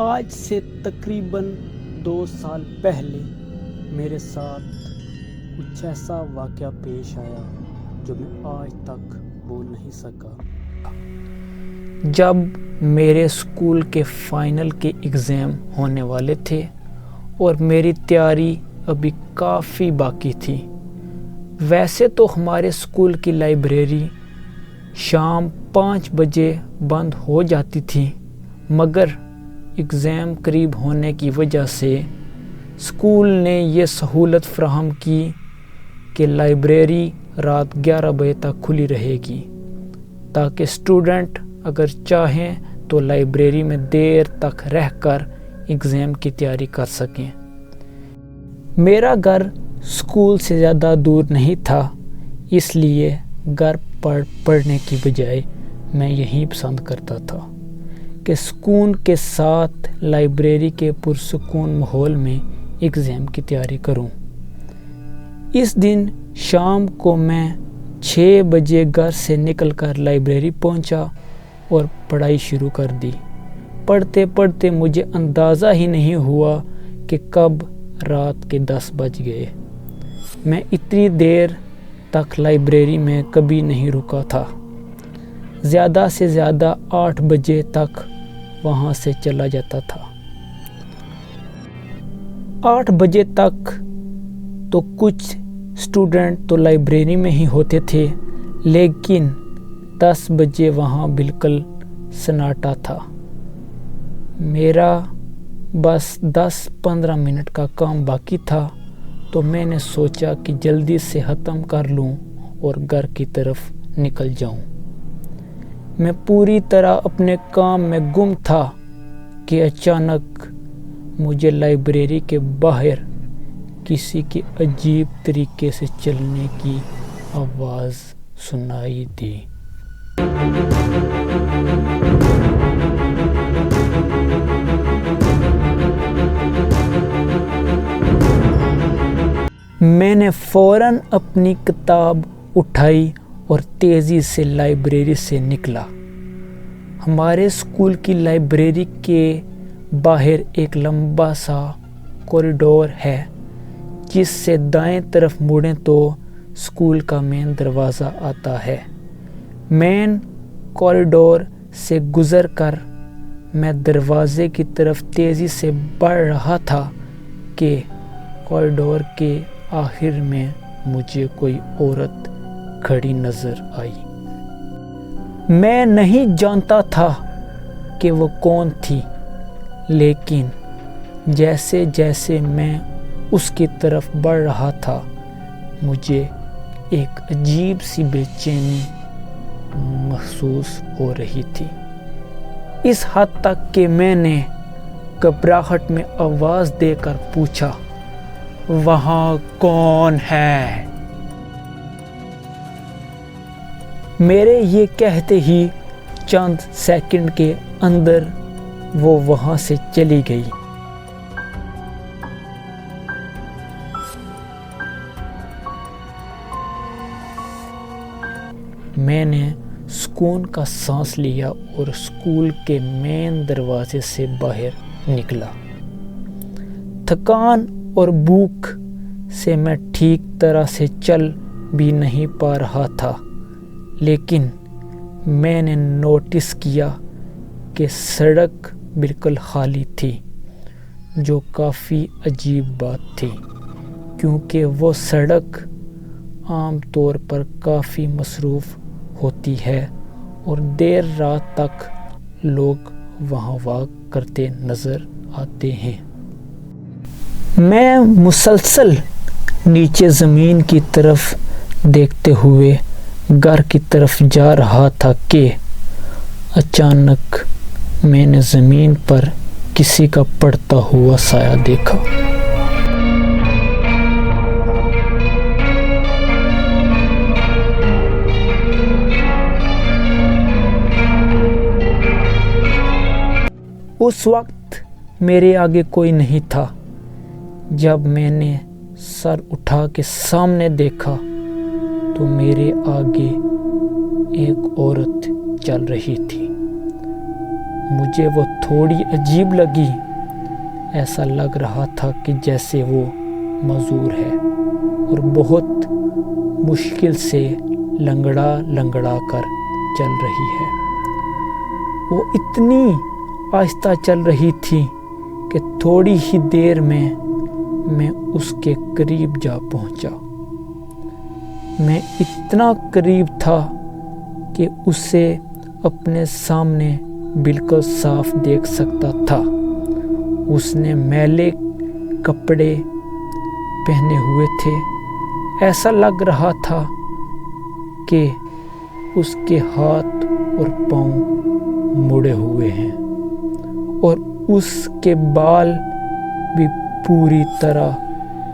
آج سے تقریباً 2 سال پہلے میرے ساتھ کچھ ایسا واقعہ پیش آیا جو میں آج تک بھول نہیں سکا۔ جب میرے اسکول کے فائنل کے ایگزام ہونے والے تھے اور میری تیاری ابھی کافی باقی تھی۔ ویسے تو ہمارے اسکول کی لائبریری شام 5 بجے بند ہو جاتی تھی، مگر ایگزام قریب ہونے کی وجہ سے اسکول نے یہ سہولت فراہم کی کہ لائبریری رات 11 بجے تک کھلی رہے گی، تاکہ اسٹوڈنٹ اگر چاہیں تو لائبریری میں دیر تک رہ کر ایگزام کی تیاری کر سکیں۔ میرا گھر اسکول سے زیادہ دور نہیں تھا، اس لیے گھر پڑھنے کی بجائے میں یہی پسند کرتا تھا کہ سکون کے ساتھ لائبریری کے پرسکون ماحول میں ایگزام کی تیاری کروں۔ اس دن شام کو میں 6 بجے گھر سے نکل کر لائبریری پہنچا اور پڑھائی شروع کر دی۔ پڑھتے پڑھتے مجھے اندازہ ہی نہیں ہوا کہ کب رات کے 10 بج گئے۔ میں اتنی دیر تک لائبریری میں کبھی نہیں رکا تھا، زیادہ سے زیادہ 8 بجے تک وہاں سے چلا جاتا تھا۔ 8 بجے تک تو کچھ اسٹوڈنٹ تو لائبریری میں ہی ہوتے تھے، لیکن 10 بجے وہاں بالکل سناٹا تھا۔ میرا بس 10-15 منٹ کا کام باقی تھا، تو میں نے سوچا کہ جلدی سے ختم کر لوں اور گھر کی طرف نکل جاؤں۔ میں پوری طرح اپنے کام میں گم تھا کہ اچانک مجھے لائبریری کے باہر کسی کے عجیب طریقے سے چلنے کی آواز سنائی دی۔ میں نے فوراً اپنی کتاب اٹھائی اور تیزی سے لائبریری سے نکلا۔ ہمارے اسکول کی لائبریری کے باہر ایک لمبا سا کوریڈور ہے، جس سے دائیں طرف مڑیں تو اسکول کا مین دروازہ آتا ہے۔ مین کوریڈور سے گزر کر میں دروازے کی طرف تیزی سے بڑھ رہا تھا کہ کوریڈور کے آخر میں مجھے کوئی عورت کھڑی نظر آئی۔ میں نہیں جانتا تھا کہ وہ کون تھی، لیکن جیسے جیسے میں اس کی طرف بڑھ رہا تھا، مجھے ایک عجیب سی بے چینی محسوس ہو رہی تھی، اس حد تک کہ میں نے گھبراہٹ میں آواز دے کر پوچھا، وہاں کون ہے؟ میرے یہ کہتے ہی چند سیکنڈ کے اندر وہ وہاں سے چلی گئی۔ میں نے سکون کا سانس لیا اور اسکول کے مین دروازے سے باہر نکلا۔ تھکان اور بھوک سے میں ٹھیک طرح سے چل بھی نہیں پا رہا تھا، لیکن میں نے نوٹس کیا کہ سڑک بالکل خالی تھی، جو کافی عجیب بات تھی، کیونکہ وہ سڑک عام طور پر کافی مصروف ہوتی ہے اور دیر رات تک لوگ وہاں واک کرتے نظر آتے ہیں۔ میں مسلسل نیچے زمین کی طرف دیکھتے ہوئے گھر کی طرف جا رہا تھا کہ اچانک میں نے زمین پر کسی کا پڑتا ہوا سایہ دیکھا۔ اس وقت میرے آگے کوئی نہیں تھا۔ جب میں نے سر اٹھا کے سامنے دیکھا تو میرے آگے ایک عورت چل رہی تھی۔ مجھے وہ تھوڑی عجیب لگی۔ ایسا لگ رہا تھا کہ جیسے وہ معذور ہے اور بہت مشکل سے لنگڑا لنگڑا کر چل رہی ہے۔ وہ اتنی آہستہ چل رہی تھی کہ تھوڑی ہی دیر میں اس کے قریب جا پہنچا۔ میں اتنا قریب تھا کہ اسے اپنے سامنے بالکل صاف دیکھ سکتا تھا۔ اس نے میلے کپڑے پہنے ہوئے تھے۔ ایسا لگ رہا تھا کہ اس کے ہاتھ اور پاؤں مڑے ہوئے ہیں اور اس کے بال بھی پوری طرح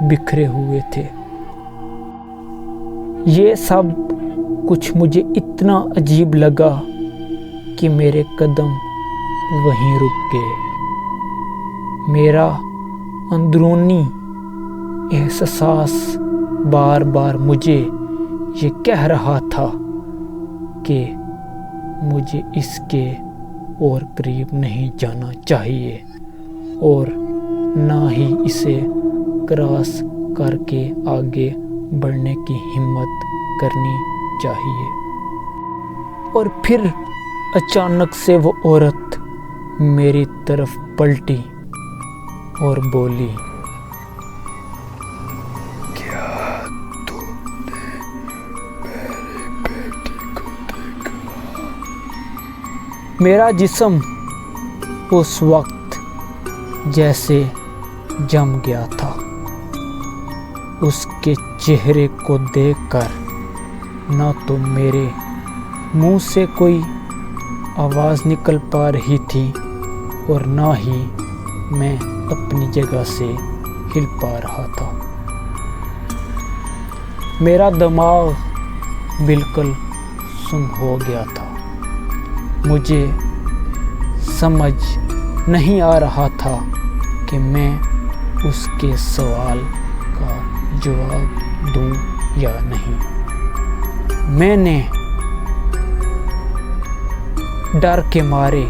بکھرے ہوئے تھے۔ یہ سب کچھ مجھے اتنا عجیب لگا کہ میرے قدم وہیں رک گئے۔ میرا اندرونی احساس بار بار مجھے یہ کہہ رہا تھا کہ مجھے اس کے اور قریب نہیں جانا چاہیے اور نہ ہی اسے کراس کر کے آگے بڑھنے کی ہمت کرنی چاہیے۔ اور پھر اچانک سے وہ عورت میری طرف پلٹی اور بولی، کیا تم نے میری بیٹی کو دیکھا؟ میرا جسم اس وقت جیسے جم گیا تھا۔ اس کے چہرے کو دیکھ کر نہ تو میرے منہ سے کوئی آواز نکل پا رہی تھی اور نہ ہی میں اپنی جگہ سے ہل پا رہا تھا۔ میرا دماغ بالکل سم ہو گیا تھا۔ مجھے سمجھ نہیں آ رہا تھا کہ میں اس کے سوال کا جواب دوں یا نہیں۔ میں نے ڈر کے مارے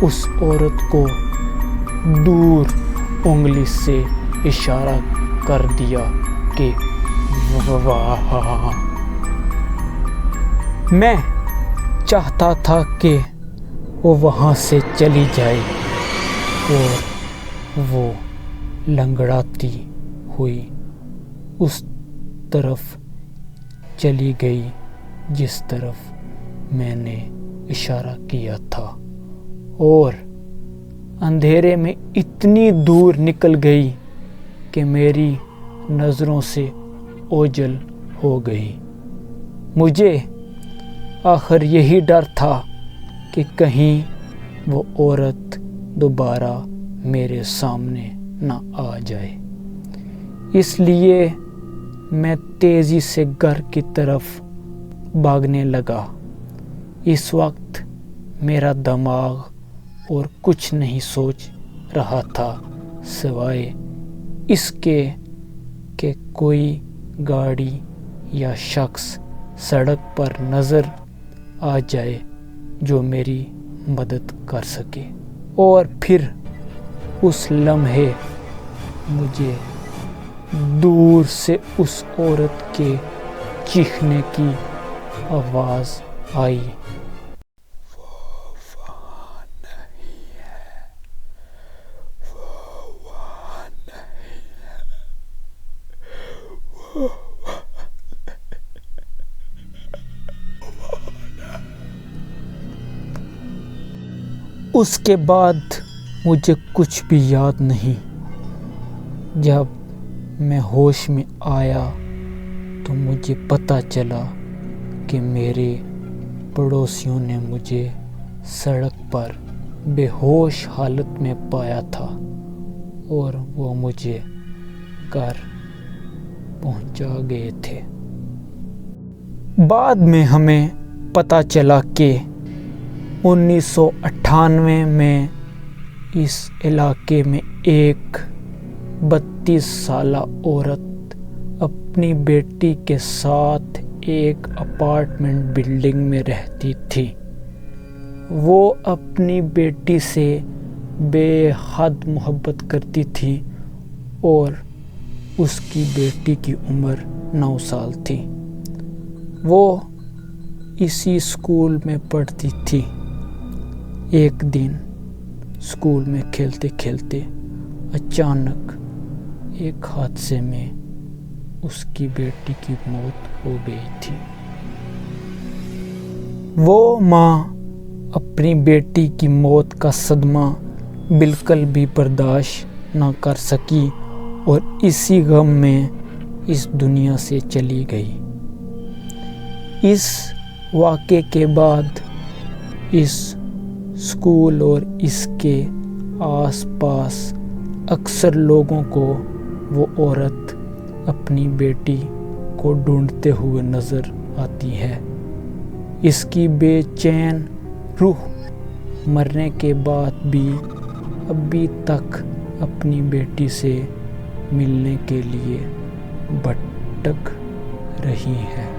اس عورت کو دور انگلی سے اشارہ کر دیا کہ واہ۔ میں چاہتا تھا کہ وہ وہاں سے چلی جائے اور وہ لنگڑاتی ہوئی اس طرف چلی گئی جس طرف میں نے اشارہ کیا تھا، اور اندھیرے میں اتنی دور نکل گئی کہ میری نظروں سے اوجھل ہو گئی۔ مجھے آخر یہی ڈر تھا کہ کہیں وہ عورت دوبارہ میرے سامنے نہ آ جائے۔ اس لیے میں تیزی سے گھر کی طرف بھاگنے لگا۔ اس وقت میرا دماغ اور کچھ نہیں سوچ رہا تھا سوائے اس کے کہ کوئی گاڑی یا شخص سڑک پر نظر آ جائے جو میری مدد کر سکے۔ اور پھر اس لمحے مجھے دور سے اس عورت کے چیخنے کی آواز آئی، وہ وہاں نہیں ہے، وہ وہاں نہیں ہے، وہ اس کے بعد مجھے کچھ بھی یاد نہیں۔ جب میں ہوش میں آیا تو مجھے پتہ چلا کہ میرے پڑوسیوں نے مجھے سڑک پر بے ہوش حالت میں پایا تھا اور وہ مجھے گھر پہنچا گئے تھے۔ بعد میں ہمیں پتہ چلا کہ 1998 میں اس علاقے میں ایک 32 سالہ عورت اپنی بیٹی کے ساتھ ایک اپارٹمنٹ بلڈنگ میں رہتی تھی۔ وہ اپنی بیٹی سے بے حد محبت کرتی تھی اور اس کی بیٹی کی عمر 9 سال تھی۔ وہ اسی اسکول میں پڑھتی تھی۔ ایک دن اسکول میں کھیلتے کھیلتے اچانک ایک حادثے میں اس کی بیٹی کی موت ہو گئی تھی۔ وہ ماں اپنی بیٹی کی موت کا صدمہ بالکل بھی برداشت نہ کر سکی اور اسی غم میں اس دنیا سے چلی گئی۔ اس واقعے کے بعد اس اسکول اور اس کے آس پاس اکثر لوگوں کو وہ عورت اپنی بیٹی کو ڈھونڈتے ہوئے نظر آتی ہے۔ اس کی بے چین روح مرنے کے بعد بھی ابھی تک اپنی بیٹی سے ملنے کے لیے بھٹک رہی ہے۔